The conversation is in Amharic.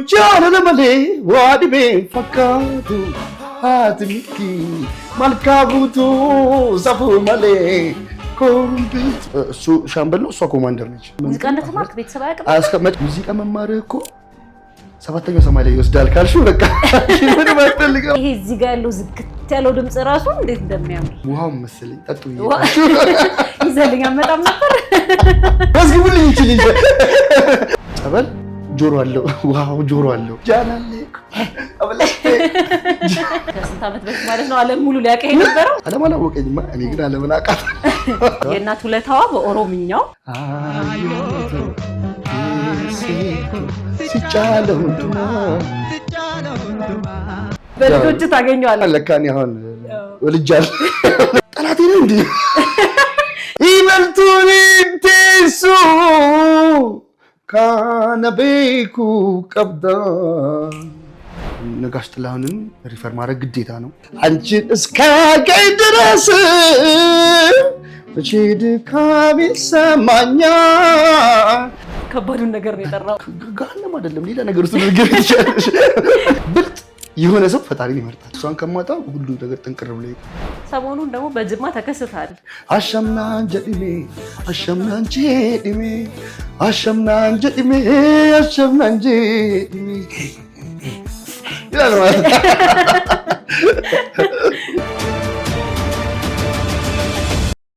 Kunjala male wadibe fakatu atmiti malkabutu zafu male ኮምፒት እሱ ሻምበል ነው እሷ ኮማንደር ነች ሙዚቃ እንደተማርክ ቤተሰብ አያውቅም አስከመጥ ሙዚቃ መማር እኮ ሰባተኛው ሰማይ ላይ ይወስዳል ካልሽ በቃ ምን ማይፈልግ ይሄ እዚህ ጋር ያለው ዝግት ያለው ድምጽ ራሱ እንዴት እንደሚያምር ውሃው መሰለኝ ጠጡ ይዘልኝ አመጣም ነበር ወዝግቡልኝ ይችላል ጸበል ጆሮ አለው ዋው ጆሮ አለው ጃናለክ አብላስቴ ከስንት ዓመት በፊት ማለት ነው ዓለም ሙሉ ሊያቀኝ ነበረው ዓለም አላወቀኝማ እኔ ግን ዓለምን አውቃት የእናት ውለታዋ በኦሮምኛው ሲጫለው ድማ በልጆች ታገኘዋለህ ለካኒ አሁን ወልጃል ጠላቴ ነው እንዴ ይበልጡን እንተሱ ካነበይኩ ቀብዳ ነጋሽ ጥላሁንን ሪፈር ማድረግ ግዴታ ነው አንቺን እስካገኝ ድረስ መቼ ድካም ይሰማኛል ከባዱን ነገር ነው የጠራው ጋንም አይደለም ሌላ ነገር ውስጥ ነገር ይችላል ብልጥ የሆነ ሰው ፈጣሪን ይመርጣል እሷን ከማጣው ሁሉ ነገር ጥንቅር ብሎ ሰሞኑን ደግሞ በጅማ ተከስታል አሸምና አንጀድሜ አሸምና አንጀድሜ አሸምና አንጀድሜ አሸምና አንጀድሜ ይላል ማለት